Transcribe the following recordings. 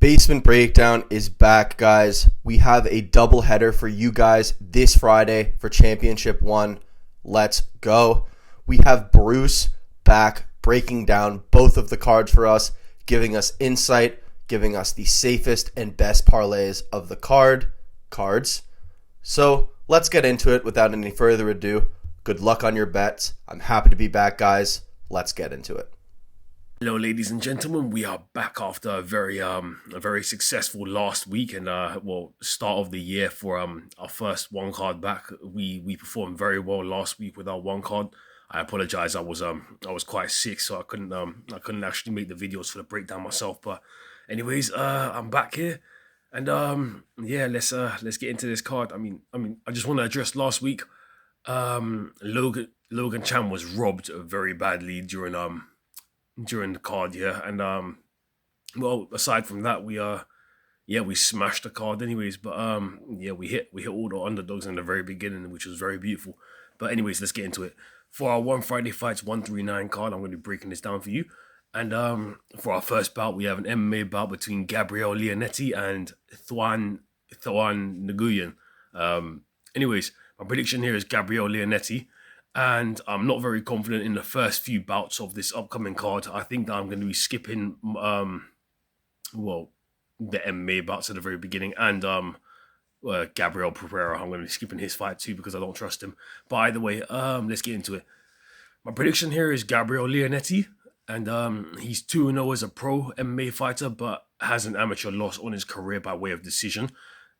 Basement Breakdown is back, guys. We have a double header for you guys this Friday for Championship 1. Let's go. We have Bruce back breaking down both of the cards for us, giving us insight, giving us the safest and best parlays of the cards. So let's get into it without any further ado. Good luck on your bets. I'm happy to be back, guys. Let's get into it. Hello, ladies and gentlemen. We are back after a very successful last week and start of the year for our first one card back. We performed very well last week with our one card. I apologize. I was quite sick, so I couldn't actually make the videos for the breakdown myself. But anyways, I'm back here, and let's get into this card. I just want to address last week. Logan Chan was robbed very badly during the card, and aside from that, we smashed the card anyways, but we hit all the underdogs in the very beginning, which was very beautiful. But anyways, let's get into it. For our One Friday Fights 139 card, I'm going to be breaking this down for you. And for our first bout, we have an MMA bout between Gabriele Lionetti and Thoan Nguyen. Anyways, my prediction here is Gabriele Lionetti. And I'm not very confident in the first few bouts of this upcoming card. I think that I'm going to be skipping, the MMA bouts at the very beginning. And Gabriel Pereira, I'm going to be skipping his fight too because I don't trust him. But either way, let's get into it. My prediction here is Gabriele Lionetti. And he's 2-0 as a pro MMA fighter, but has an amateur loss on his career by way of decision.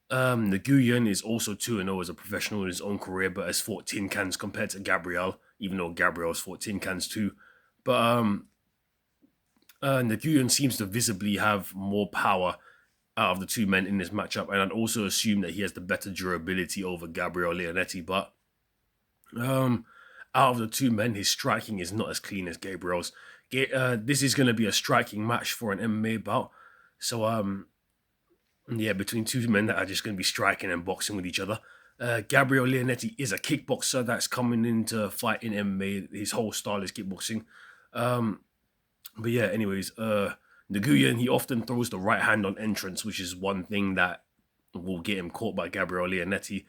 Nguyen is also 2-0 as a professional in his own career, but has fought tin cans compared to Gabriel, even though Gabriel's fought tin cans too. But Nguyen seems to visibly have more power out of the two men in this matchup, and I'd also assume that he has the better durability over Gabriele Lionetti. But out of the two men, his striking is not as clean as Gabriel's. This is going to be a striking match for an MMA bout, so between two men that are just going to be striking and boxing with each other. Gabriele Lionetti is a kickboxer that's coming into fight in MMA. His whole style is kickboxing. Nguyen, he often throws the right hand on entrance, which is one thing that will get him caught by Gabriele Lionetti.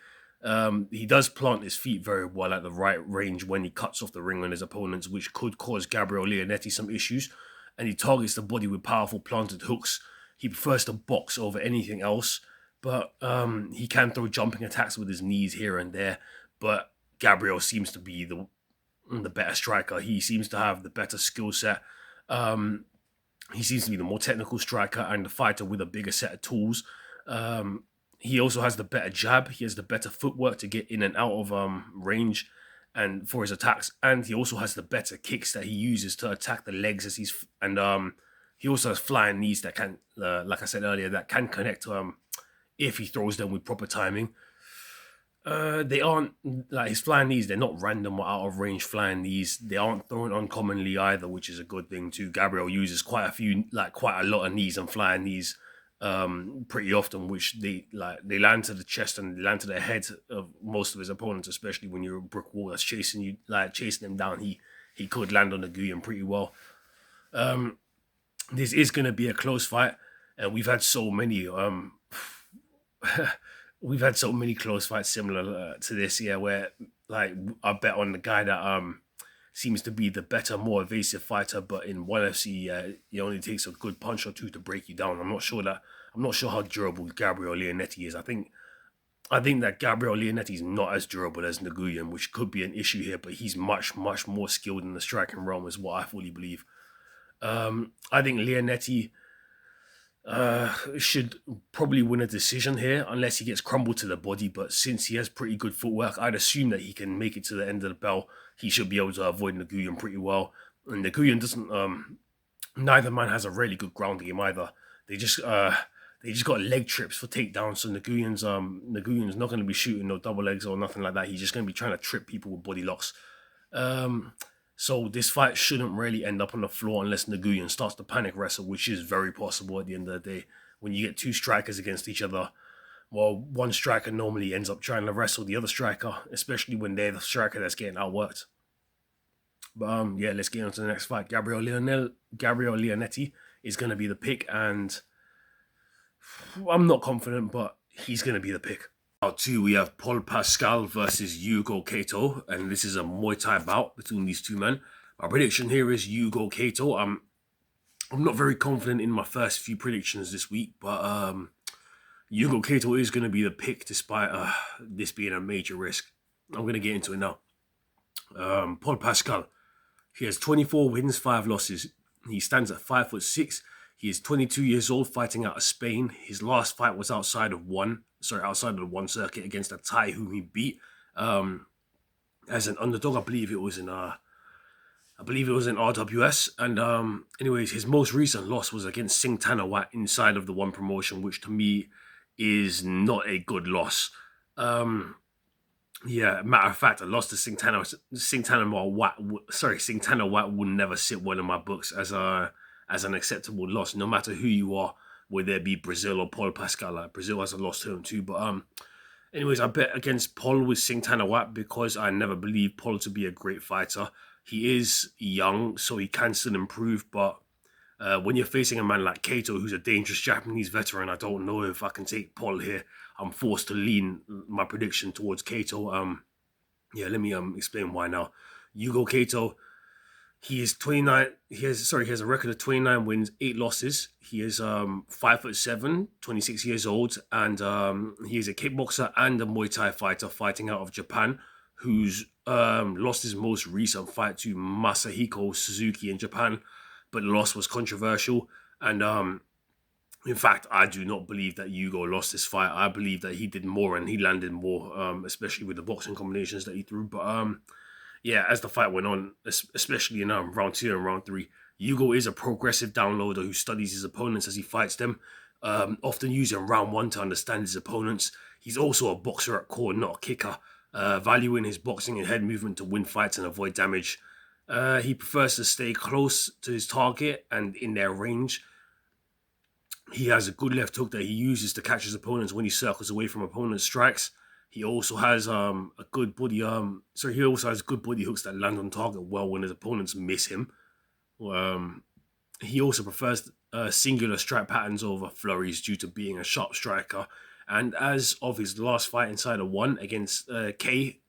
He does plant his feet very well at the right range when he cuts off the ring on his opponents, which could cause Gabriele Lionetti some issues. And he targets the body with powerful planted hooks. He prefers to box over anything else, but he can throw jumping attacks with his knees here and there. But Gabriel seems to be the better striker. He seems to have the better skill set. He seems to be the more technical striker and the fighter with a bigger set of tools. He also has the better jab. He has the better footwork to get in and out of range and for his attacks. And he also has the better kicks that he uses to attack the legs as he also has flying knees that can, like I said earlier, that can connect if he throws them with proper timing. They aren't, like his flying knees, they're not random or out of range flying knees. They aren't thrown uncommonly either, which is a good thing too. Gabriel uses quite a lot of knees and flying knees pretty often, which they land to the chest and they land to the head of most of his opponents, especially when you're a brick wall that's chasing him down. He could land on the Nguyen pretty well. This is going to be a close fight, and we've had so many close fights similar to this, where like I bet on the guy that seems to be the better, more evasive fighter, but in ONE FC, he only takes a good punch or two to break you down. I'm not sure how durable Gabriele Lionetti is. I think that Gabriele Lionetti is not as durable as Nguyen, which could be an issue here, but he's much more skilled in the striking realm, is what I fully believe. I think Lionetti should probably win a decision here unless he gets crumbled to the body, but since he has pretty good footwork, I'd assume that he can make it to the end of the bell. He should be able to avoid Nguyen pretty well. And Nguyen doesn't, neither man has a really good ground game either. They just got leg trips for takedowns, so Nguyen's not going to be shooting no double legs or nothing like that. He's just going to be trying to trip people with body locks. So this fight shouldn't really end up on the floor unless Nguyen starts to panic wrestle, which is very possible at the end of the day. When you get two strikers against each other, well, one striker normally ends up trying to wrestle the other striker, especially when they're the striker that's getting outworked. But let's get on to the next fight. Gabriele Lionetti is going to be the pick, and I'm not confident, but he's going to be the pick. Bout 2, we have Paul Pascal versus Hugo Cato, and this is a Muay Thai bout between these two men. My prediction here is Hugo Cato. I'm not very confident in my first few predictions this week, but Hugo Cato is going to be the pick despite this being a major risk. I'm going to get into it now. Paul Pascal, he has 24 wins, 5 losses. He stands at 5'6". He is 22 years old, fighting out of Spain. His last fight was outside of the one circuit against a Thai whom he beat as an underdog. I believe it was in RWS. And anyways, his most recent loss was against Singh Tanawat inside of the one promotion, which to me is not a good loss. Yeah, matter of fact, I lost to Singh Tanawat would never sit well in my books as an acceptable loss, no matter who you are, whether it be Brazil or Paul Pascal. Like, Brazil has a loss to him too. But anyways, I bet against Paul with Singh Tanawat because I never believed Paul to be a great fighter. He is young, so he can still improve, but when you're facing a man like Cato, who's a dangerous Japanese veteran, I don't know if I can take Paul here. I'm forced to lean my prediction towards Cato. Let me explain why now. Hugo Cato, he is 29. He has a record of 29 wins, 8 losses. He is 5'7", 26 years old, and he is a kickboxer and a Muay Thai fighter fighting out of Japan, who's lost his most recent fight to Masahiko Suzuki in Japan, but the loss was controversial. And in fact, I do not believe that Hugo lost this fight. I believe that he did more and he landed more, especially with the boxing combinations that he threw. But as the fight went on, especially in round 2 and round 3, Hugo is a progressive downloader who studies his opponents as he fights them, often using round 1 to understand his opponents. He's also a boxer at core, not a kicker, valuing his boxing and head movement to win fights and avoid damage. He prefers to stay close to his target and in their range. He has a good left hook that he uses to catch his opponents when he circles away from opponent strikes. He also has good body hooks that land on target well when his opponents miss him. He also prefers singular strike patterns over flurries due to being a sharp striker. And as of his last fight inside of 1 against Ki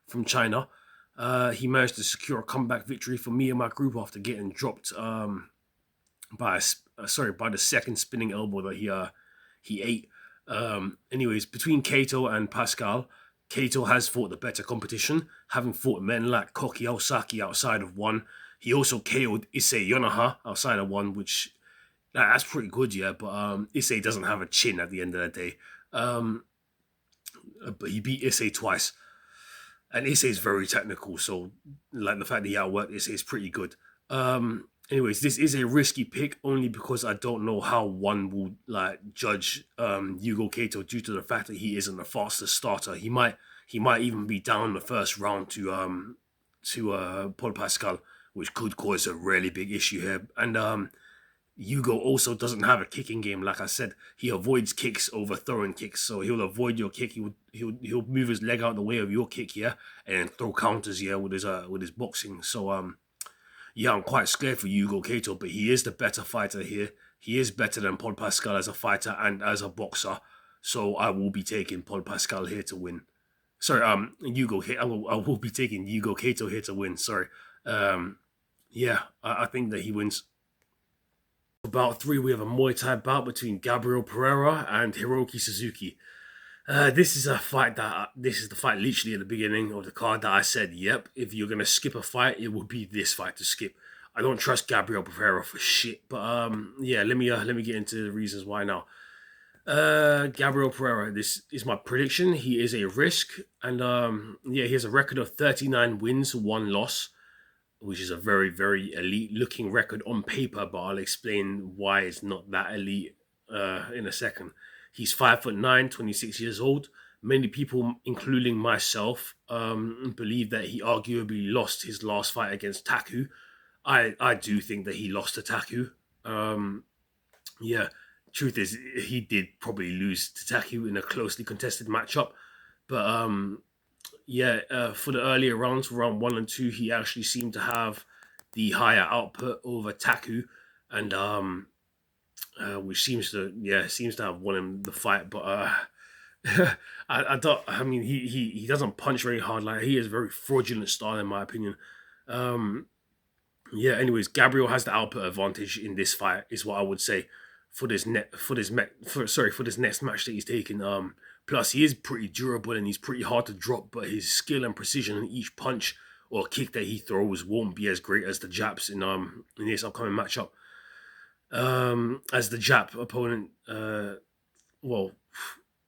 from China, he managed to secure a comeback victory for me and my group after getting dropped by the second spinning elbow that he ate. Anyways, between Cato and Pascal, Cato has fought the better competition, having fought men like Koki Aosaki outside of 1. He also KO'd Issei Yonaha outside of 1, which that's pretty good, yeah. But Issei doesn't have a chin at the end of the day. But he beat Issei twice. And Issei is very technical, so like the fact that he outworked Issei is pretty good. Anyways, this is a risky pick only because I don't know how one will judge Hugo Cato due to the fact that he isn't the fastest starter. He might even be down the first round to Paul Pascal, which could cause a really big issue here. And Hugo also doesn't have a kicking game. Like I said, he avoids kicks over throwing kicks, so he'll avoid your kick. He'll move his leg out the way of your kick here and then throw counters here with his boxing. So I'm quite scared for Hugo Cato, but he is the better fighter here. He is better than Paul Pascal as a fighter and as a boxer. So I will be taking Paul Pascal here to win. Sorry, I will be taking Hugo Cato here to win. Sorry. I think that he wins. Bout 3, we have a Muay Thai bout between Gabriel Pereira and Hiroki Suzuki. This is the fight literally at the beginning of the card that I said, yep, if you're going to skip a fight, it would be this fight to skip. I don't trust Gabriel Pereira for shit, but let me get into the reasons why now. Gabriel Pereira, this is my prediction. He is a risk, and he has a record of 39 wins, 1 loss, which is a very, very elite looking record on paper, but I'll explain why it's not that elite in a second. He's 5'9", 26 years old. Many people, including myself, believe that he arguably lost his last fight against Taku. I do think that he lost to Taku. Truth is, he did probably lose to Taku in a closely contested matchup. But for the earlier rounds, round 1 and 2, he actually seemed to have the higher output over Taku. And which seems to have won him the fight. But I don't. I mean, he doesn't punch very hard. Like, he is very fraudulent style in my opinion. Um, yeah. Anyways, Gabriel has the output advantage in this fight, is what I would say for this for this next match that he's taking. Plus he is pretty durable and he's pretty hard to drop, but his skill and precision in each punch or kick that he throws won't be as great as the Japs in this upcoming matchup. As the Jap opponent, well,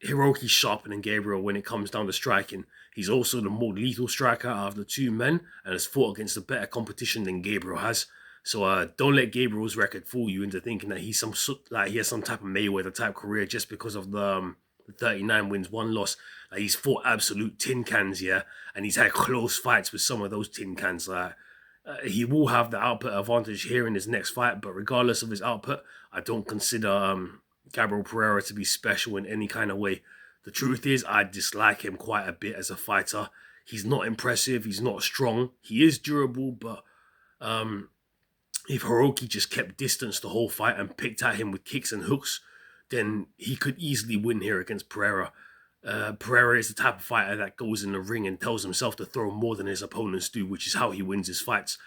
Hiroki's sharper than Gabriel when it comes down to striking. He's also the more lethal striker out of the two men and has fought against a better competition than Gabriel has. So don't let Gabriel's record fool you into thinking that he has some type of Mayweather type career just because of the 39 wins, 1 loss. Like, he's fought absolute tin cans, yeah, and he's had close fights with some of those tin cans. He will have the output advantage here in his next fight, but regardless of his output, I don't consider Gabriel Pereira to be special in any kind of way. The truth is, I dislike him quite a bit as a fighter. He's not impressive. He's not strong. He is durable, but if Hiroki just kept distance the whole fight and picked at him with kicks and hooks, then he could easily win here against Pereira. Pereira is the type of fighter that goes in the ring and tells himself to throw more than his opponents do, which is how he wins his fights.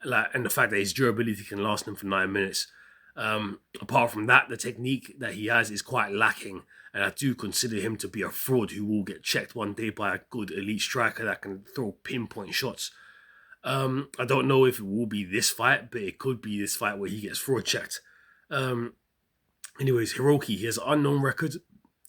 And the fact that his durability can last him for 9 minutes. Apart from that, the technique that he has is quite lacking, and I do consider him to be a fraud who will get checked one day by a good elite striker that can throw pinpoint shots. I don't know if it will be this fight, but it could be this fight where he gets fraud checked. Anyways, Hiroki, he has an unknown record.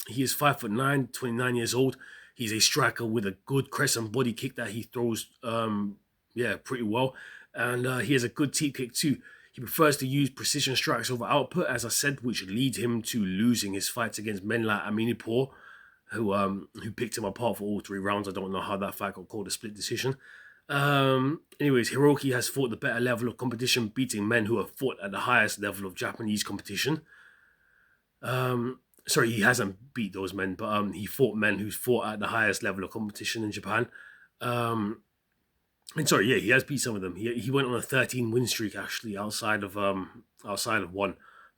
He is 5'9", 29 years old. He's a striker with a good crescent body kick that he throws, pretty well. And he has a good teep kick too. He prefers to use precision strikes over output, as I said, which lead him to losing his fights against men like Aminipur, who picked him apart for all 3 rounds. I don't know how that fight got called a split decision. Anyways, Hiroki has fought the better level of competition, beating men who have fought at the highest level of Japanese competition. He hasn't beat those men, but he fought men who fought at the highest level of competition in Japan. He has beat some of them. He went on a 13-win streak actually outside of one.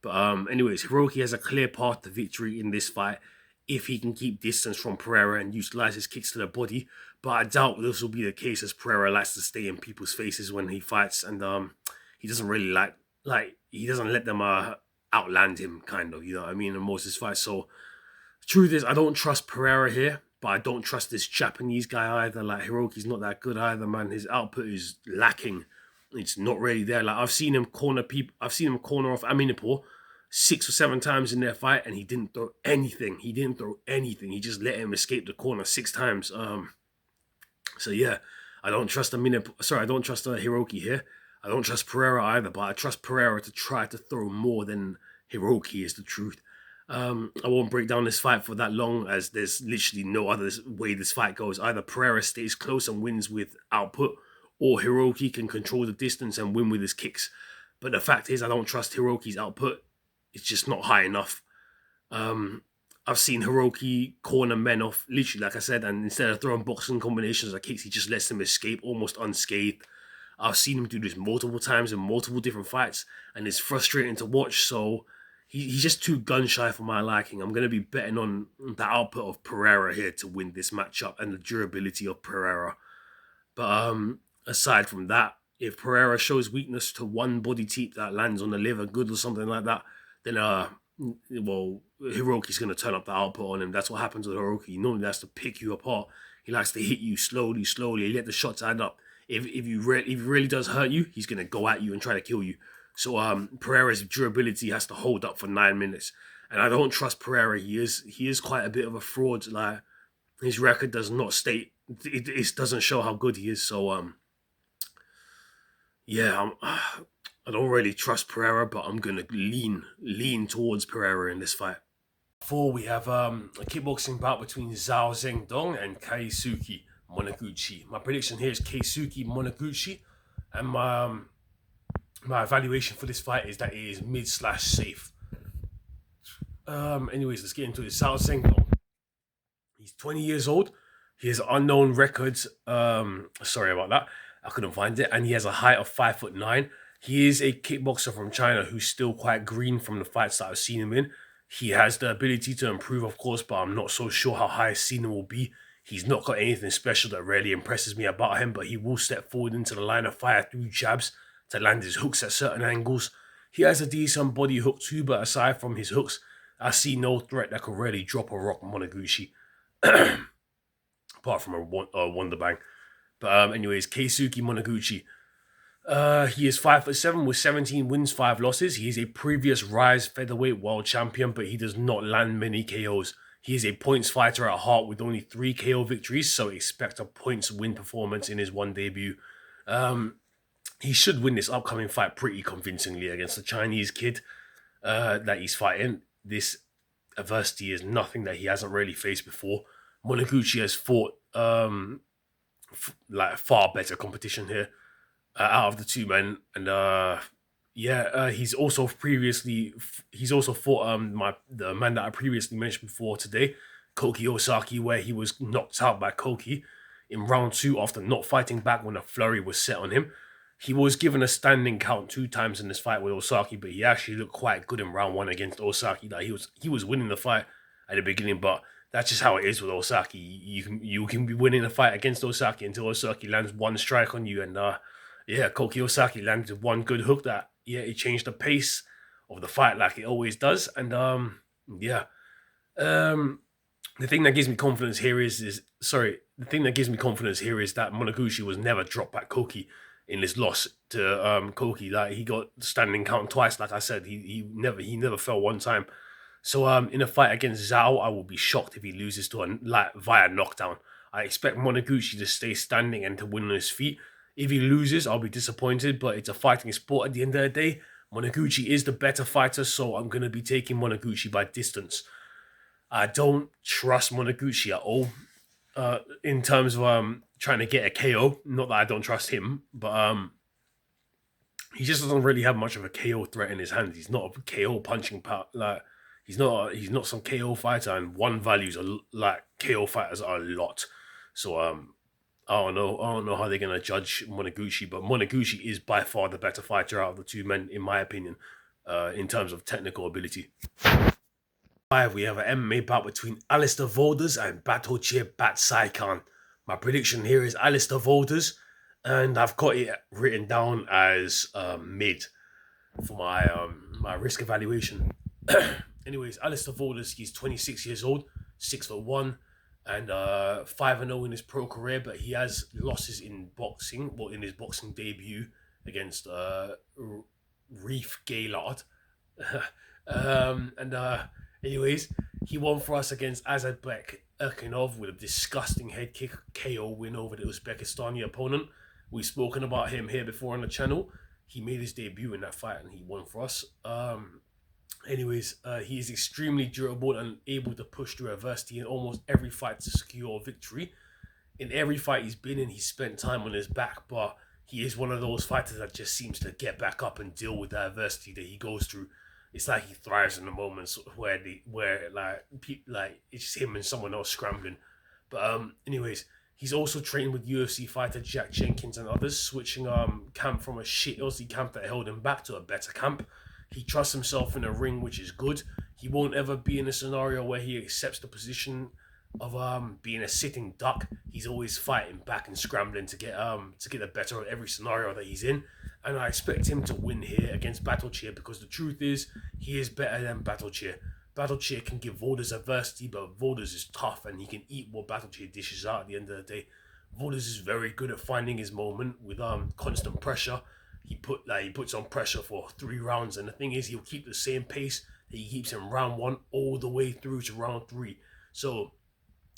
But anyways, Hiroki has a clear path to victory in this fight if he can keep distance from Pereira and utilize his kicks to the body. But I doubt this will be the case, as Pereira likes to stay in people's faces when he fights, and he doesn't really he doesn't let them outland him, kind of, you know what I mean, in most of his fights. So the truth is, I don't trust Pereira here, but I don't trust this Japanese guy either. Like, Hiroki's not that good either, man. His output is lacking. It's not really there. Like, I've seen him corner off Aminipur 6 or 7 times in their fight, and he didn't throw anything. He just let him escape the corner 6 times. I don't trust Hiroki here. I don't trust Pereira either, but I trust Pereira to try to throw more than Hiroki, is the truth. I won't break down this fight for that long, as there's literally no other way this fight goes. Either Pereira stays close and wins with output, or Hiroki can control the distance and win with his kicks. But the fact is, I don't trust Hiroki's output. It's just not high enough. I've seen Hiroki corner men off, literally, like I said, and instead of throwing boxing combinations or kicks, he just lets them escape almost unscathed. I've seen him do this multiple times in multiple different fights, and it's frustrating to watch. So he's just too gun-shy for my liking. I'm going to be betting on the output of Pereira here to win this matchup and the durability of Pereira. But aside from that, if Pereira shows weakness to one body teep that lands on the liver good or something like that, then Hiroki's going to turn up the output on him. That's what happens with Hiroki. He normally has to pick you apart. He likes to hit you slowly, let the shots add up. If he really does hurt you, he's going to go at you and try to kill you. So Pereira's durability has to hold up for 9 minutes. And I don't trust Pereira. He is quite a bit of a fraud. Like, his record does not state, it doesn't show how good he is. So I don't really trust Pereira, but I'm going to lean towards Pereira in this fight. 4, we have a kickboxing bout between Zhao Zhengdong and Keisuke Monoguchi. My prediction here is Keisuke Monoguchi, and my evaluation for this fight is that it is mid/safe. Anyways, let's get into it. Zhao Zhengdong. He's 20 years old. He has unknown records. Sorry about that. I couldn't find it. And he has a height of 5'9". He is a kickboxer from China who's still quite green from the fights that I've seen him in. He has the ability to improve, of course, but I'm not so sure how high his ceiling will be. He's not got anything special that really impresses me about him, but he will step forward into the line of fire through jabs to land his hooks at certain angles. He has a decent body hook too, but aside from his hooks, I see no threat that could really drop or rock Monoguchi, apart from a Wonder Bang. But anyways, Keisuke Monoguchi. He is 5'7" with 17 wins, 5 losses. He is a previous Rise featherweight world champion, but he does not land many KOs. He is a points fighter at heart with only 3 KO victories, so expect a points win performance in his one debut. He should win this upcoming fight pretty convincingly against the Chinese kid that he's fighting. This adversity is nothing that he hasn't really faced before. Monoguchi has fought like far better competition here out of the two men, and he's also fought the man that I previously mentioned before today, Koki Osaki, where he was knocked out by Koki in round 2 after not fighting back when a flurry was set on him. He was given a standing count 2 times in this fight with Osaki, but he actually looked quite good in round 1 against Osaki. That he was winning the fight at the beginning, but that's just how it is with Osaki. You can be winning a fight against Osaki until Osaki lands one strike on you, and Koki Osaki landed one good hook that it changed the pace of the fight like it always does, and the thing that gives me confidence here is that Monoguchi was never dropped by Koki in this loss to Koki. Like, he got standing count twice. Like I said, he never fell one time. So in a fight against Zhao, I will be shocked if he loses to via knockdown. I expect Monoguchi to stay standing and to win on his feet. If he loses, I'll be disappointed, but it's a fighting sport at the end of the day. Monoguchi is the better fighter, so I'm going to be taking Monoguchi by distance. I don't trust Monoguchi at all in terms of trying to get a KO. Not that I don't trust him, but he just doesn't really have much of a KO threat in his hands. He's not a KO punching power. Like, he's not some KO fighter, and one values like KO fighters are a lot. So I don't know how they're gonna judge Monoguchi, but Monoguchi is by far the better fighter out of the two men, in my opinion, in terms of technical ability. 5, we have an MMA bout between Alistair Valdez and Battlechir Bat Saikan. My prediction here is Alistair Valdez, and I've got it written down as mid for my risk evaluation. Anyways, Alistair Valdez, he's 26 years old, 6'1", and 5-0 in his pro career, but he has losses in boxing. Well, in his boxing debut against Reef Gaylord. Anyways, he won for us against Azadbek Erkinov with a disgusting head kick KO win over the Uzbekistani opponent. We've spoken about him here before on the channel. He made his debut in that fight and he won for us. He is extremely durable and able to push through adversity in almost every fight to secure victory. In every fight he's been in, he's spent time on his back, but he is one of those fighters that just seems to get back up and deal with the adversity that he goes through. It's like he thrives in the moments where it's just him and someone else scrambling. But he's also trained with UFC fighter Jack Jenkins and others, switching camp from a shit Aussie camp that held him back to a better camp. He trusts himself in a ring, which is good. He won't ever be in a scenario where he accepts the position of being a sitting duck. He's always fighting back and scrambling to get the better of every scenario that he's in. And I expect him to win here against Battlechir because the truth is, he is better than Battlechir. Battlechir can give Valdez adversity, but Valdez is tough and he can eat what Battlechir dishes out at the end of the day. Valdez is very good at finding his moment with constant pressure. He puts on pressure for 3 rounds, and the thing is, he'll keep the same pace that he keeps in round 1 all the way through to round 3. So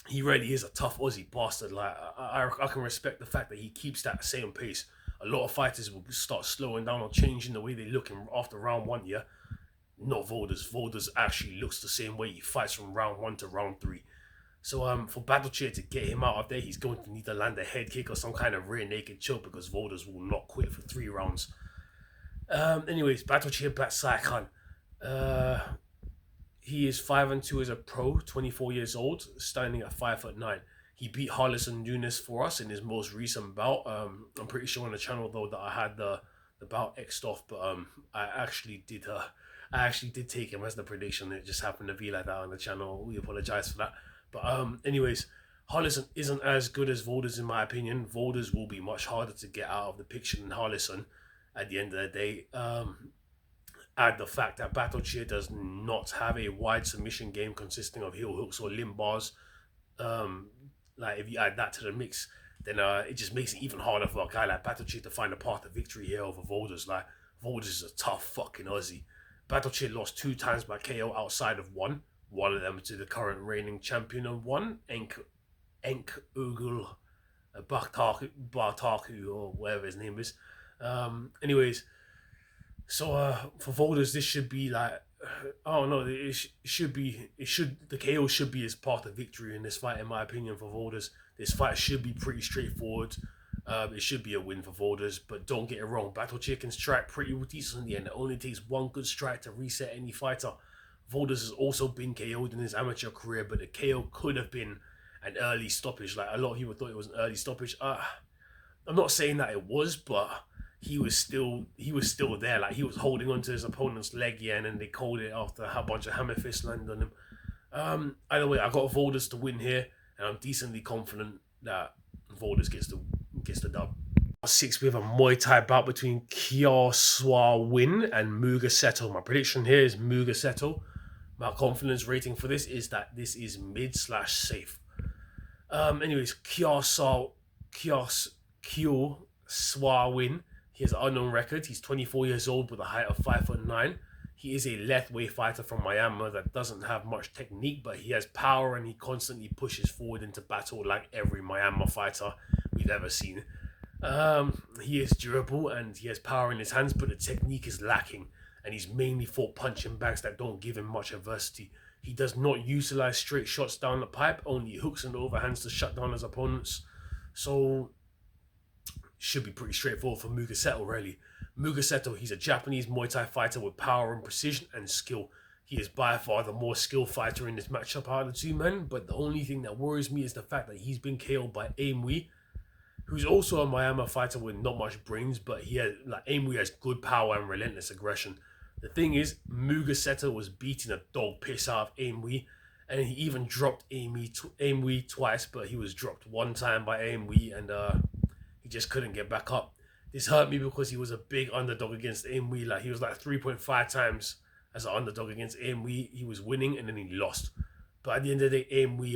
he really is a tough Aussie bastard. Like, I can respect the fact that he keeps that same pace. A lot of fighters will start slowing down or changing the way they look after round 1, yeah? Not Valdez. Valdez actually looks the same way. He fights from round 1 to round 3. So for Battlechir to get him out of there, he's going to need to land a head kick or some kind of rear naked choke because Valdez will not quit for 3 rounds. Battlechir Bat Saikan. He is 5-2 as a pro, 24 years old, standing at 5'9". He beat Harlison Nunes for us in his most recent bout. I'm pretty sure on the channel though that I had the the bout X'd off, but I actually did take him as the prediction. It just happened to be like that on the channel. We apologize for that. But anyways, Harlison isn't as good as Volders in my opinion. Volders will be much harder to get out of the picture than Harlison at the end of the day. Add the fact that Battleship does not have a wide submission game consisting of heel hooks or limb bars. Like if you add that to the mix, then it just makes it even harder for a guy like Battleship to find a path to victory here over Volders. Like Volders is a tough fucking Aussie. Battleship lost 2 times by KO outside of one of them to the current reigning champion of one, Enk Ugul Bartaku or whatever his name is. Anyways, so for Volders, this should be like, I don't know, the KO should be his path to victory in this fight, in my opinion, for Volders. This fight should be pretty straightforward. It should be a win for Volders, but don't get it wrong. Battleship can strike pretty decently, and it only takes one good strike to reset any fighter. Volders has also been KO'd in his amateur career, but the KO could have been an early stoppage. Like, a lot of people thought it was an early stoppage. I'm not saying that it was, but he was still there. Like, he was holding onto his opponent's leg, yeah, and then they called it after a bunch of hammer fists landed on him. Either way, I got Volders to win here, and I'm decently confident that Volders gets the dub. 6, we have a Muay Thai bout between Thoan Nguyen and Muga Seto. My prediction here is Muga Seto. My confidence rating for this is that this is mid/safe. Anyways, Thoan Nguyen. He has an unknown record. He's 24 years old with a height of 5'9". He is a left-weight fighter from Myanmar that doesn't have much technique, but he has power and he constantly pushes forward into battle like every Myanmar fighter we've ever seen. He is durable and he has power in his hands, but the technique is lacking, and he's mainly fought punching bags that don't give him much adversity. He does not utilize straight shots down the pipe, only hooks and overhands to shut down his opponents. So should be pretty straightforward for Muga Seto, really. Muga Seto, he's a Japanese Muay Thai fighter with power and precision and skill. He is by far the more skilled fighter in this matchup out of the two men, but the only thing that worries me is the fact that he's been KO'd by Muay, who's also a Myanmar fighter with not much brains, but Muay has good power and relentless aggression. The thing is, Muga Seto was beating a dog piss out of Muay, and he even dropped Muay twice, but he was dropped one time by Muay, and he just couldn't get back up. This hurt me because he was a big underdog against Muay. Like, he was like 3.5 times as an underdog against Muay. He was winning and then he lost. But at the end of the day, Muay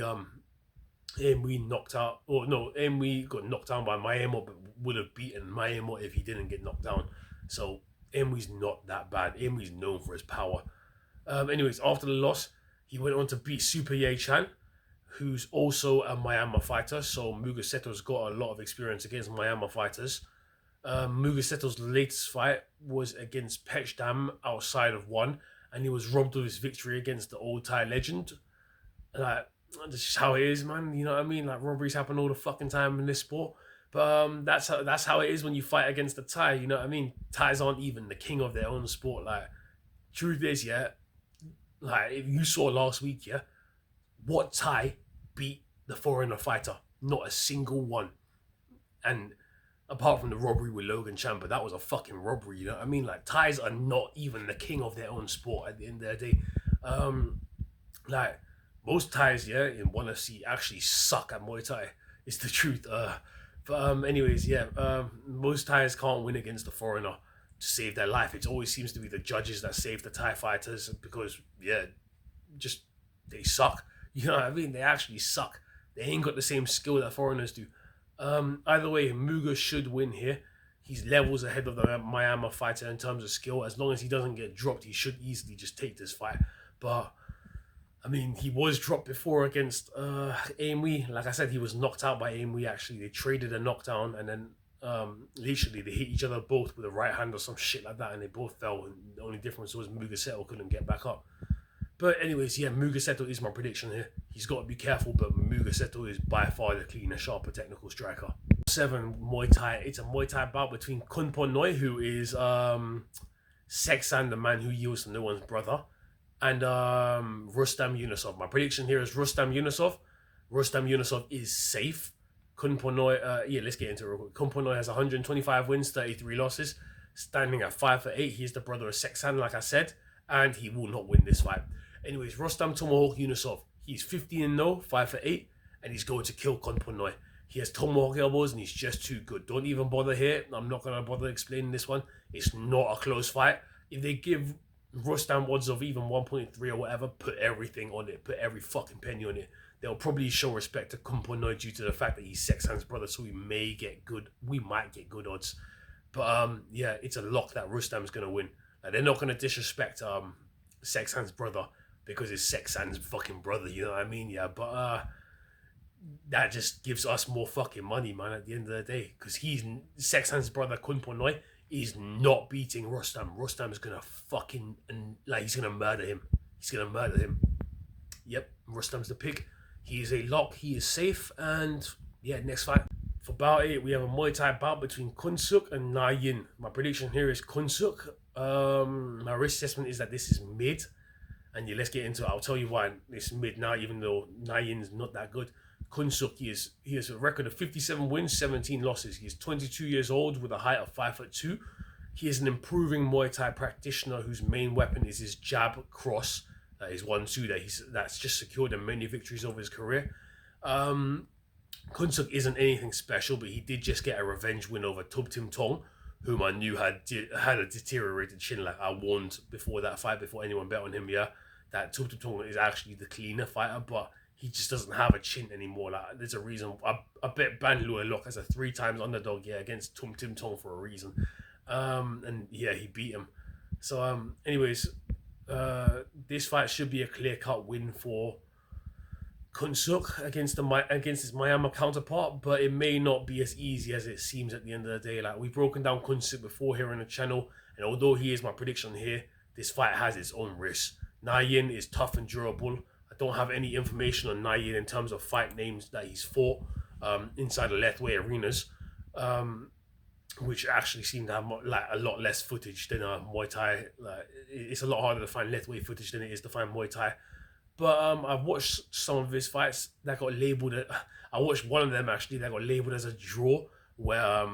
got knocked down by Mayemo, but would have beaten Mayemo if he didn't get knocked down. So Muay's not that bad. Muay's known for his power. Anyways, after the loss, he went on to beat Super Ye Chan, who's also a Myanmar fighter. So Muga Seto's got a lot of experience against Myanmar fighters. Muga Seto's latest fight was against Pech Dam outside of one, and he was robbed of his victory against the old Thai legend. Like, that's just how it is, man. You know what I mean? Like, robberies happen all the fucking time in this sport. But that's how it is when you fight against the Thai. You know what I mean? Thais aren't even the king of their own sport. Like, truth is, yeah. Like, if you saw last week, yeah, what Thai beat the foreigner fighter? Not a single one. And apart from the robbery with Logan Chan, but that was a fucking robbery, you know what I mean? Like, Thais are not even the king of their own sport at the end of the day. Like, most Thais, yeah, in 1FC actually suck at Muay Thai. It's the truth. Anyways, yeah, most Thais can't win against the foreigner to save their life. It always seems to be the judges that save the Thai fighters because, yeah, just they suck. You know what I mean? They actually suck. They ain't got the same skill that foreigners do. Either way, Muga should win here. He's levels ahead of the Myanmar fighter in terms of skill. As long as he doesn't get dropped, he should easily just take this fight. But I mean, he was dropped before against Muay. Like I said, he was knocked out by Muay, actually. They traded a knockdown, and then literally they hit each other both with a right hand or some shit like that, and they both fell. And the only difference was Muga Seto couldn't get back up. But anyways, yeah, Muga Seto is my prediction here. He's got to be careful, but Muga Seto is by far the cleaner, sharper technical striker. 7, Muay Thai. It's a Muay Thai bout between Thoan Nguyen, who is Seksan, the man who yields to no one's brother, and Rustam Yunusov. My prediction here is Rustam Yunusov. Rustam Yunusov is safe. Thoan Nguyen, let's get into it real quick. Thoan Nguyen has 125 wins, 33 losses. standing at 5'8". He's the brother of Seksan, like I said, and he will not win this fight. Anyways, Rostam Tomahawk Yunusov. He's 15-0, 5'8", and he's going to kill Konponoi. He has tomahawk elbows and he's just too good. Don't even bother here. I'm not going to bother explaining this one. It's not a close fight. If they give Rostam odds of even 1.3 or whatever, put everything on it. Put every fucking penny on it. They'll probably show respect to Komponoi due to the fact that he's Seksan's brother, so we might get good odds. But yeah, it's a lock that Rustam's going to win. Like, they're not going to disrespect Seksan's brother because it's Seksan's fucking brother, you know what I mean? Yeah, but that just gives us more fucking money, man, at the end of the day. Because Seksan's brother, Kunponoi, is not beating Rostam. Rostam is going to fucking, he's going to murder him. He's going to murder him. Yep, Rostam's the pick. He is a lock. He is safe. And yeah, next fight. For Bout 8, we have a Muay Thai bout between Kunsuk and Na Yin. My prediction here is Kunsuk. My risk assessment is that this is mid. And yeah, let's get into it. I'll tell you why it's mid now, even though Na Yin's not that good. Kunsuk, he has a record of 57 wins, 17 losses. He's 22 years old with a height of 5'2". He is an improving Muay Thai practitioner whose main weapon is his jab cross. His 1-2 that's just secured him many victories over his career. Kunsuk isn't anything special, but he did just get a revenge win over Tub Tim Tong, whom I knew had a deteriorated chin. Like I warned before that fight, before anyone bet on him, yeah, that Tub Tim Tong is actually the cleaner fighter, but he just doesn't have a chin anymore. Like there's a reason. I bet Ban Lua Lock as a 3 times underdog, yeah, against Tum Tim Tong for a reason. And yeah, he beat him. So anyways, this fight should be a clear-cut win for Kunsuk against his Myanmar counterpart, but it may not be as easy as it seems at the end of the day. Like we've broken down Kunsuk before here on the channel, and although he is my prediction here, this fight has its own risks. Na Yin is tough and durable. I don't have any information on Na Yin in terms of fight names that he's fought inside the Lethwei arenas, which actually seem to have a lot less footage than Muay Thai. Like, it's a lot harder to find Lethwei footage than it is to find Muay Thai. But I've watched some of his fights that got labelled. I watched one of them actually that got labelled as a draw, where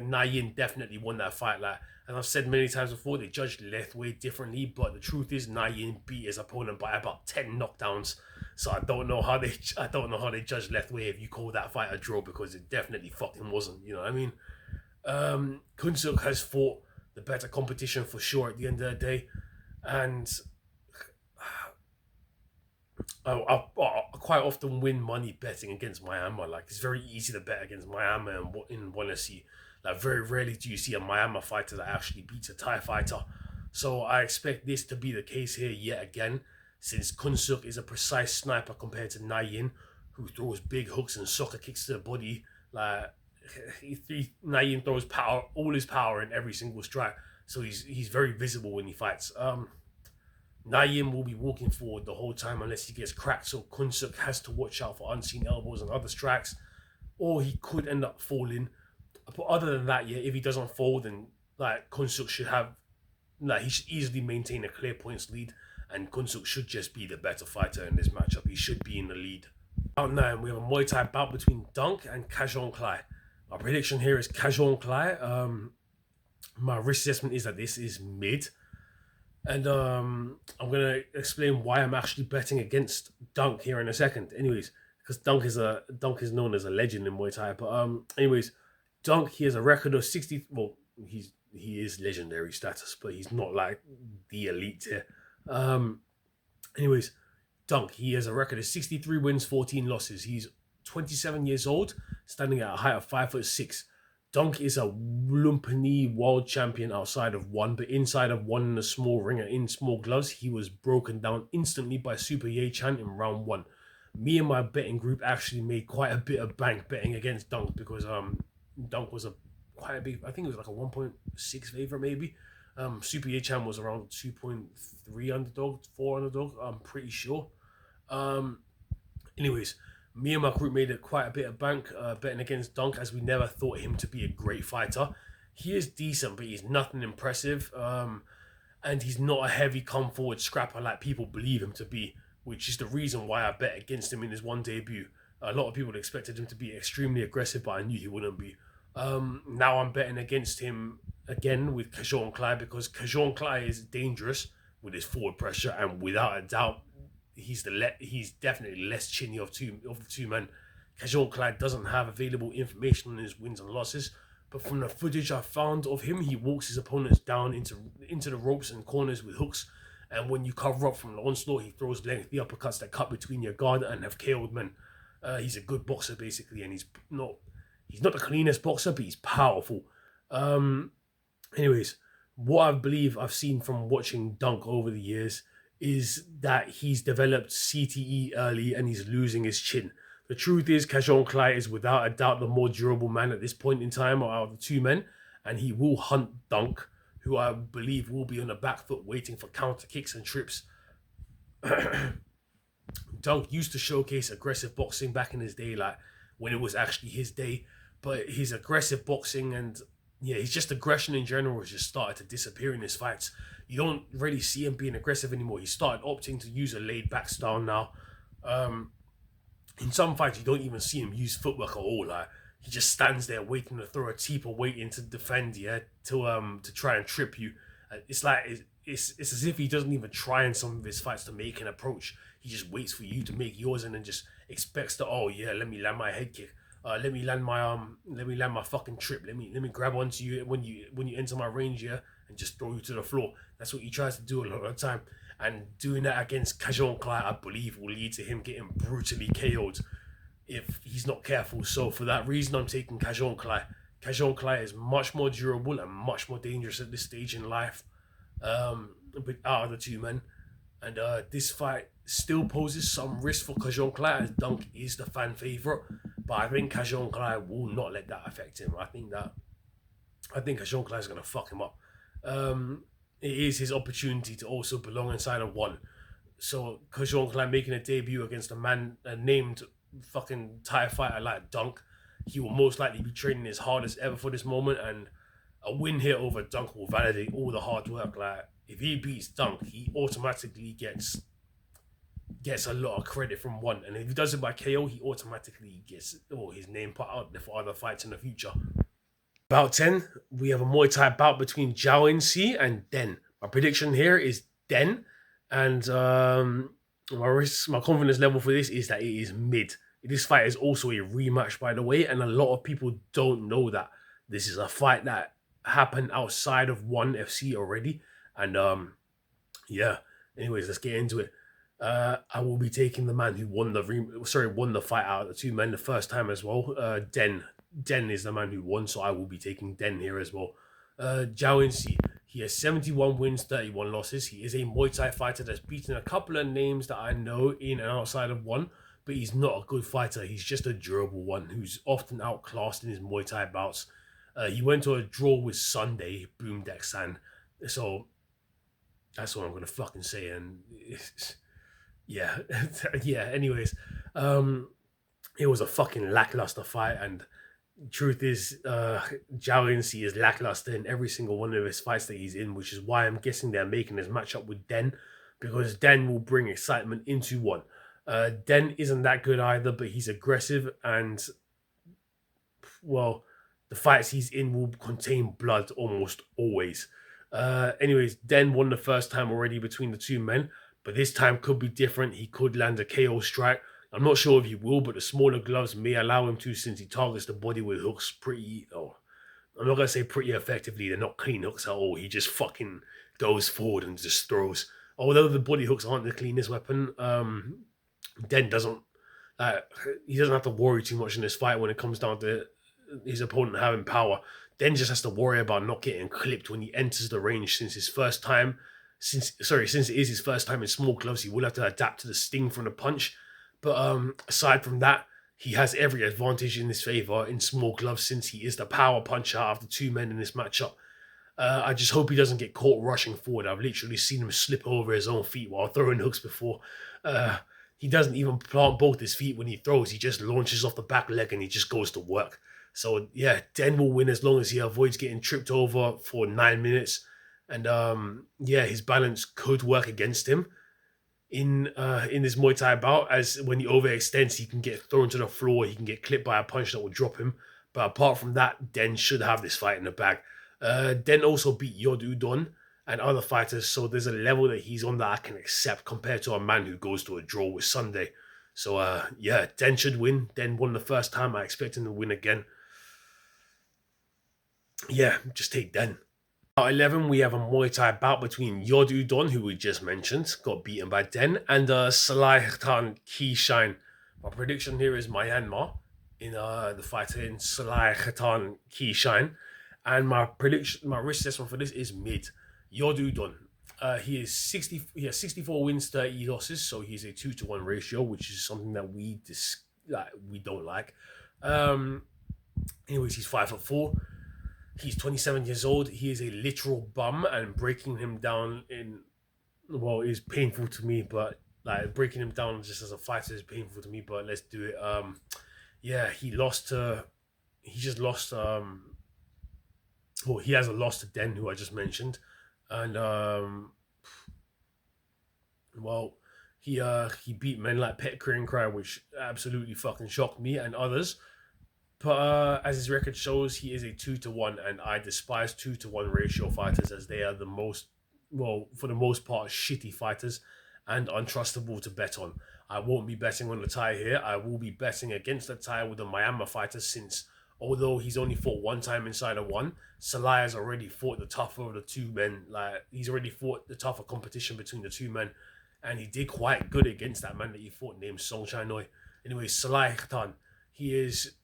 Na Yin definitely won that fight. Like, and I've said many times before, they judged Lethwei differently, but the truth is Na Yin beat his opponent by about 10 knockdowns. So I don't know how they judged Lethwei if you call that fight a draw, because it definitely fucking wasn't. You know what I mean? Kunsuk has fought the better competition for sure at the end of the day, and I quite often win money betting against Myanmar. Like, it's very easy to bet against Myanmar in Wanasi. Like, very rarely do you see a Myanmar fighter that actually beats a Thai fighter. So I expect this to be the case here yet again, since Kunsuk is a precise sniper compared to Na Yin, who throws big hooks and soccer kicks to the body. Like, Na Yin throws all his power in every single strike, so he's very visible when he fights. Na Yin will be walking forward the whole time unless he gets cracked, so Kunsuk has to watch out for unseen elbows and other strikes, or he could end up falling. But other than that, yeah, if he doesn't fall, then like Kunsuk should have, he should easily maintain a clear points lead, and Kunsuk should just be the better fighter in this matchup. He should be in the lead. Round 9, we have a Muay Thai bout between Dunk and Kajong Klai. My prediction here is Kajong Klai. My risk assessment is that this is mid. And I'm going to explain why I'm actually betting against Dunk here in a second. Anyways, because Dunk is known as a legend in Muay Thai. But anyways, Dunk, he has a record of 60... Well, he is legendary status, but he's not like the elite here. Anyways, Dunk, he has a record of 63 wins, 14 losses. He's 27 years old, standing at a height of 5'6". Dunk is a Lumpinee world champion outside of one, but inside of one in a small ring and in small gloves, he was broken down instantly by Super Ye Chan in round 1. Me and my betting group actually made quite a bit of bank betting against Dunk, because Dunk was quite a big, I think it was like a 1.6 favorite maybe. Super Ye Chan was around 2.3 underdog, 4 underdog, I'm pretty sure. Anyways, me and my group made quite a bit of bank betting against Dunk, as we never thought him to be a great fighter. He is decent, but he's nothing impressive. And he's not a heavy come forward scrapper like people believe him to be, which is the reason why I bet against him in his one debut. A lot of people expected him to be extremely aggressive, but I knew he wouldn't be. Now I'm betting against him again with Kajon Klai, because Kajon Klai is dangerous with his forward pressure, and without a doubt, he's definitely less chinny of the two men. Kajon Klai doesn't have available information on his wins and losses, but from the footage I found of him, he walks his opponents down into the ropes and corners with hooks. And when you cover up from the onslaught, he throws lengthy uppercuts that cut between your guard and have KO'd men. He's a good boxer, basically, and he's not the cleanest boxer, but he's powerful. Anyways, what I believe I've seen from watching Dunk over the years is that he's developed CTE early and he's losing his chin. The truth is, Kajon Klai is without a doubt the more durable man at this point in time out of the two men, and he will hunt Dunk, who I believe will be on the back foot waiting for counter kicks and trips. Dunk used to showcase aggressive boxing back in his day, like when it was actually his day, but his aggressive boxing and his just aggression in general has just started to disappear in his fights. You don't really see him being aggressive anymore. He started opting to use a laid back style now. In some fights, you don't even see him use footwork at all. Like, he just stands there waiting to throw a teep or waiting to defend, to try and trip you. It's like it's as if he doesn't even try in some of his fights to make an approach. He just waits for you to make yours and then just expects to, let me land my head kick. Let me land my fucking trip. Let me grab onto you when you enter my range, and just throw you to the floor. That's what he tries to do a lot of the time. And doing that against Kajon Klai, I believe, will lead to him getting brutally KO'd if he's not careful. So for that reason, I'm taking Kajon Klai. Kajon Klai is much more durable and much more dangerous at this stage in life, but out of the two men. And this fight still poses some risk for Kajon Klai, as Dunk is the fan favorite. But I think Kajon Klai will not let that affect him. I think Kajon Klai is going to fuck him up. It is his opportunity to also belong inside of one. So Kajon Klai making a debut against a man named fucking Thai fighter like Dunk, he will most likely be training his hardest ever for this moment, and a win here over Dunk will validate all the hard work. Like, if he beats Dunk, he automatically gets a lot of credit from one, and if he does it by KO, he automatically gets his name put out there for other fights in the future. Bout 10, we have a Muay Thai bout between Zhao Insi and Den. My prediction here is Den, and my confidence level for this is that it is mid. This fight is also a rematch, by the way, and a lot of people don't know that. This is a fight that happened outside of ONE FC already, and anyways, let's get into it. I will be taking the man who won the fight out of the two men the first time as well. Den is the man who won, so I will be taking Den here as well. Zhao Insi, he has 71 wins, 31 losses. He is a Muay Thai fighter that's beaten a couple of names that I know in and outside of ONE, but he's not a good fighter. He's just a durable one who's often outclassed in his Muay Thai bouts. He went to a draw with Sunday, Boom Dek San. So that's what I'm going to fucking say. And yeah. Anyways, it was a fucking lackluster fight, and truth is, Zhao Insi is lackluster in every single one of his fights that he's in, which is why I'm guessing they're making his matchup with Den, because Den will bring excitement into ONE. Den isn't that good either, but he's aggressive, and the fights he's in will contain blood almost always. Anyways, Den won the first time already between the two men, but this time could be different. He could land a KO strike. I'm not sure if he will, but the smaller gloves may allow him to, since he targets the body with hooks I'm not going to say pretty effectively. They're not clean hooks at all. He just fucking goes forward and just throws. Although the body hooks aren't the cleanest weapon, Den doesn't have to worry too much in this fight when it comes down to his opponent having power. Den just has to worry about not getting clipped when he enters the range, since it is his first time in small gloves. He will have to adapt to the sting from the punch. But aside from that, he has every advantage in his favor in small gloves, since he is the power puncher out of the two men in this matchup. I just hope he doesn't get caught rushing forward. I've literally seen him slip over his own feet while throwing hooks before. He doesn't even plant both his feet when he throws. He just launches off the back leg and he just goes to work. So yeah, Den will win as long as he avoids getting tripped over for 9 minutes. And his balance could work against him in this Muay Thai bout, as when he overextends, he can get thrown to the floor, he can get clipped by a punch that will drop him. But apart from that, Den should have this fight in the bag. Den also beat Yodudon and other fighters, so there's a level that he's on that I can accept compared to a man who goes to a draw with Sunday. So yeah, Den should win. Den won the first time. I expect him to win again. Yeah, just take Den. At 11, we have a Muay Thai bout between Yodudon, who we just mentioned, got beaten by Den, and Salai Ki-Shine. My prediction here is Myanmar in the fighter in Salai Ki-Shine. And my risk assessment for this is mid. Yodudon. He has 64 wins, 30 losses, so he's a 2-to-1 ratio, which is something that we don't like. Anyways, he's 5'4". He's 27 years old. He is a literal bum, and breaking him down is painful to me. But like breaking him down just as a fighter is painful to me. But let's do it. He has a loss to Den, who I just mentioned, and he beat men like Pet Cry, which absolutely fucking shocked me and others. But as his record shows, he is a 2-to-1, and I despise 2-to-1 ratio fighters, as they are for the most part, shitty fighters and untrustable to bet on. I won't be betting on the Thai here. I will be betting against the Thai with the Myanmar fighter, since although he's only fought one time inside of one, Salai has already fought the tougher of the two men. Like, he's already fought the tougher competition between the two men, and he did quite good against that man that he fought named Song Chai Noi. Anyway, Salai Khatan. He has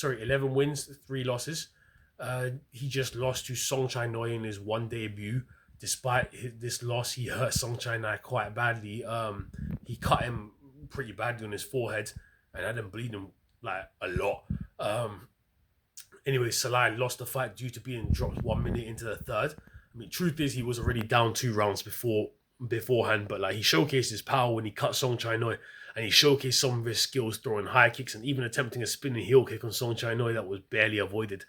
11 wins, 3 losses. He just lost to Song Chai Noi in his one debut. Despite this loss, he hurt Song Chai Noi quite badly. He cut him pretty badly on his forehead and had him bleed him like a lot. Anyway, Salai lost the fight due to being dropped 1 minute into the third. I mean, truth is, he was already down 2 rounds beforehand, but like he showcased his power when he cut Song Chai Noi, and he showcased some of his skills throwing high kicks and even attempting a spinning heel kick on Song Chai Noi that was barely avoided.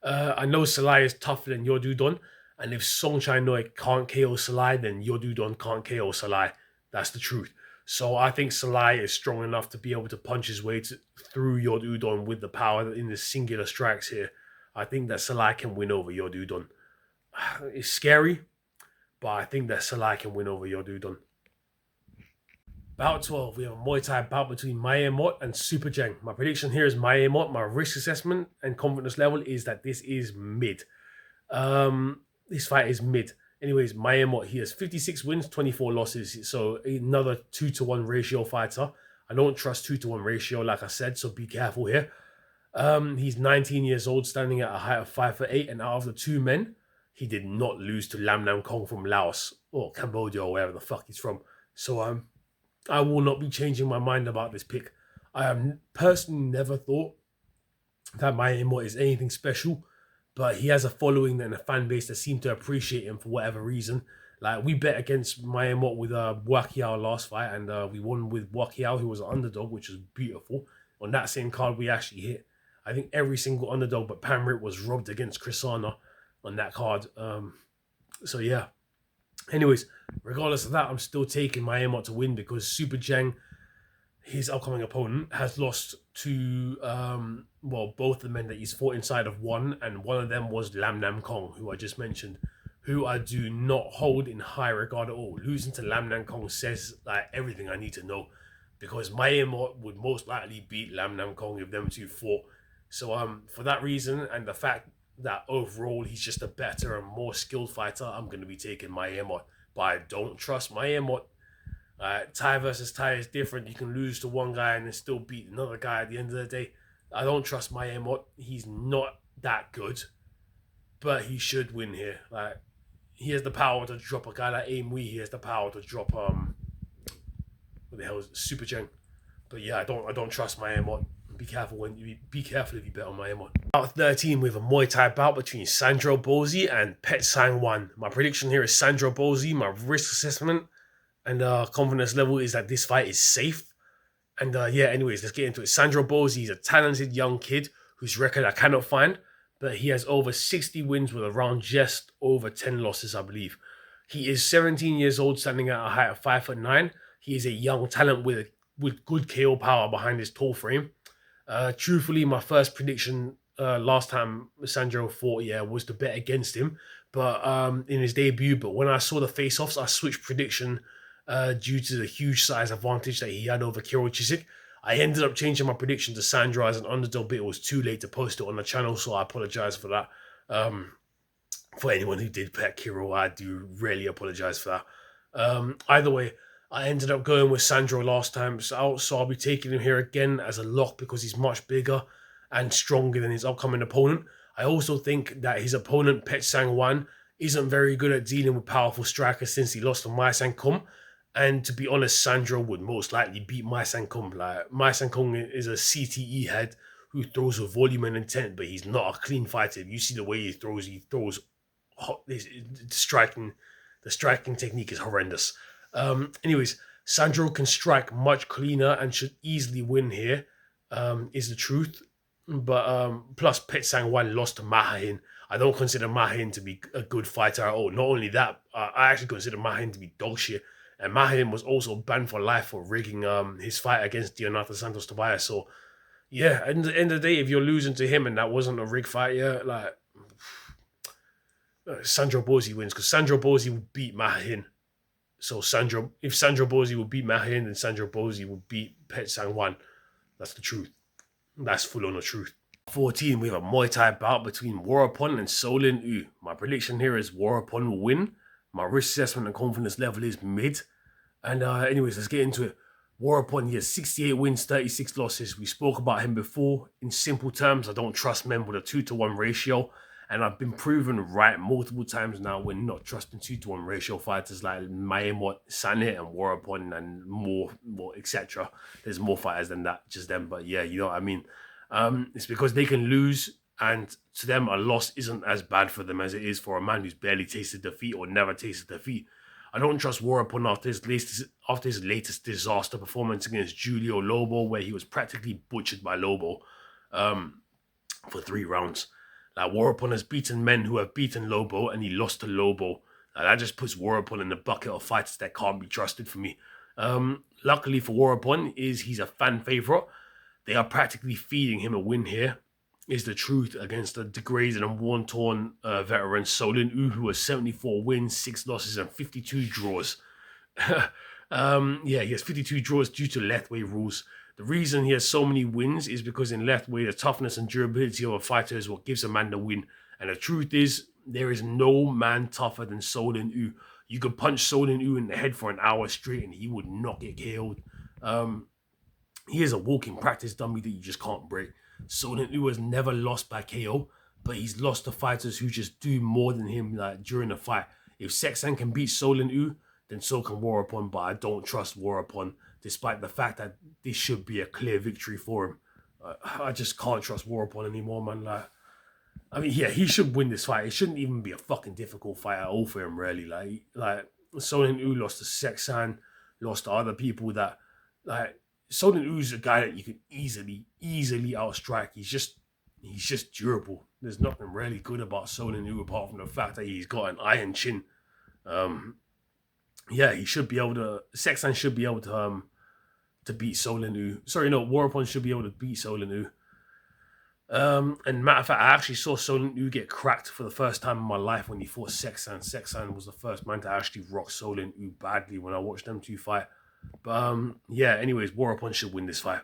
I know Salai is tougher than Yodudon, and if Song Chai Noi can't KO Salai, then Yodudon can't KO Salai. That's the truth. So I think Salai is strong enough to be able to punch his way through Yodudon with the power in the singular strikes here. I think that Salai can win over Yodudon. It's scary, but I think that Salai can win over Yodudon. Bout 12, we have a Muay Thai bout between Mayemot and Super Jeng. My prediction here is Mayemot. My risk assessment and confidence level is that this is mid. This fight is mid. Anyways, Mayemot, he has 56 wins, 24 losses. So another 2-to-1 ratio fighter. I don't trust 2-to-1 ratio, like I said, so be careful here. He's 19 years old, standing at a height of 5'8", and out of the 2 men, he did not lose to Lam Nam Kong from Laos or Cambodia or wherever the fuck he's from. So I will not be changing my mind about this pick. I have personally never thought that Mayemot is anything special, but he has a following and a fan base that seem to appreciate him for whatever reason. Like, we bet against Mayemot with Wakiao last fight, and we won with Wakiao, who was an underdog, which was beautiful. On that same card, we actually hit, I think, every single underdog, but Pamrit was robbed against Chrisana on that card. So yeah. Anyways, regardless of that, I'm still taking Mayemot to win, because Super Jeng, his upcoming opponent, has lost to both the men that he's fought inside of one, and one of them was Lam Nam Kong, who I just mentioned, who I do not hold in high regard at all. Losing to Lam Nam Kong says like everything I need to know, because Mayemot would most likely beat Lam Nam Kong if them two fought. So for that reason, and the fact that overall he's just a better and more skilled fighter, I'm going to be taking Mayemot. But I don't trust Mayemot. Thai versus Thai is different. You can lose to one guy and then still beat another guy at the end of the day. I don't trust Mayemot. He's not that good, but he should win here. Like, he has the power to drop a guy like Aim Wee. He has the power to drop what the hell is it? Super Jeng. But yeah, I don't trust Mayemot. Be careful if you bet on Mayemot. Bout 13, we have a Muay Thai bout between Sandro Bozi and Pet Sang Wan. My prediction here is Sandro Bozi. My risk assessment and confidence level is that this fight is safe. And anyways, let's get into it. Sandro Bozi is a talented young kid whose record I cannot find, but he has over 60 wins with around just over 10 losses, I believe. He is 17 years old, standing at a height of 5'9". He is a young talent with good KO power behind his tall frame. Truthfully, my first prediction last time Sandro fought, was the bet against him, but in his debut. But when I saw the face-offs, I switched prediction due to the huge size advantage that he had over Kirill Chisik. I ended up changing my prediction to Sandro as an underdog, but it was too late to post it on the channel, so I apologize for that. For anyone who did bet Kirill, I do really apologize for that. Either way, I ended up going with Sandro last time, so I'll be taking him here again as a lock because he's much bigger and stronger than his upcoming opponent. I also think that his opponent, Phetsang Wan, isn't very good at dealing with powerful strikers since he lost to Muay Sang-kum. And to be honest, Sandro would most likely beat Muay Sang-kum. Like, Muay Sang-kum is a CTE head who throws with volume and intent, but he's not a clean fighter. If you see the way he throws hot. The striking technique is horrendous. Anyways, Sandro can strike much cleaner and should easily win here, is the truth. But plus Phetsang Wan lost to Mahahin. I don't consider Mahahin to be a good fighter at all. Not only that, I actually consider Mahahin to be dog shit. And Mahahin was also banned for life for rigging his fight against Dionata Santos Tobias. So yeah, at the end of the day, if you're losing to him and that wasn't a rig fight, like Sandro Bozzi wins because Sandro Bozzi would beat Mahahin. So if Sandro Bozzi would beat Mahahin, then Sandro Bozzi would beat Phetsang Wan. That's the truth. That's full on the truth. 14, we have a Muay Thai bout between Warapon and Solin Yu. My prediction here is Warapon will win. My risk assessment and confidence level is mid. And anyways, let's get into it. Warapon, he has 68 wins, 36 losses. We spoke about him before. In simple terms, I don't trust men with a 2-to-1 ratio. And I've been proven right multiple times now we're not trusting 2-to-1 ratio fighters like Mayemot, Sanit, and Warapon, and more, etc. There's more fighters than that, just them. But yeah, you know what I mean. It's because they can lose, and to them, a loss isn't as bad for them as it is for a man who's barely tasted defeat or never tasted defeat. I don't trust Warapon after his latest disaster performance against Julio Lobo, where he was practically butchered by Lobo for 3 rounds. Like, Warapon has beaten men who have beaten Lobo, and he lost to Lobo. That just puts Warapon in the bucket of fighters that can't be trusted for me. Luckily for Warapon, he's a fan favorite. They are practically feeding him a win here, is the truth, against the degraded and worn-torn veteran Solin Yu, who has 74 wins, 6 losses, and 52 draws. He has 52 draws due to Lethwei rules. The reason he has so many wins is because in Lethwei, the toughness and durability of a fighter is what gives a man the win. And the truth is, there is no man tougher than Solin Yu. You could punch Solin Yu in the head for an hour straight and he would not get KO'd. He is a walking practice dummy that you just can't break. Solin Yu has never lost by KO, but he's lost to fighters who just do more than him during the fight. If Sexan can beat Solin Yu, then so can Warapon, but I don't trust Warapon, despite the fact that this should be a clear victory for him. I just can't trust Warapon anymore, man. He should win this fight. It shouldn't even be a fucking difficult fight at all for him, really. Like Solin Yu lost to Sexan, lost to other people that, like, Solin Yu's a guy that you can easily outstrike. He's just durable. There's nothing really good about Solin Yu apart from the fact that he's got an iron chin. He should be able to. Sexan should be able to beat Solin Yu. Sorry, no, Warapon should be able to beat Solin Yu. And matter of fact, I actually saw Solin Yu get cracked for the first time in my life when he fought Sexan. Sexan was the first man to actually rock Solin Yu badly when I watched them two fight. But anyways, Warapon should win this fight.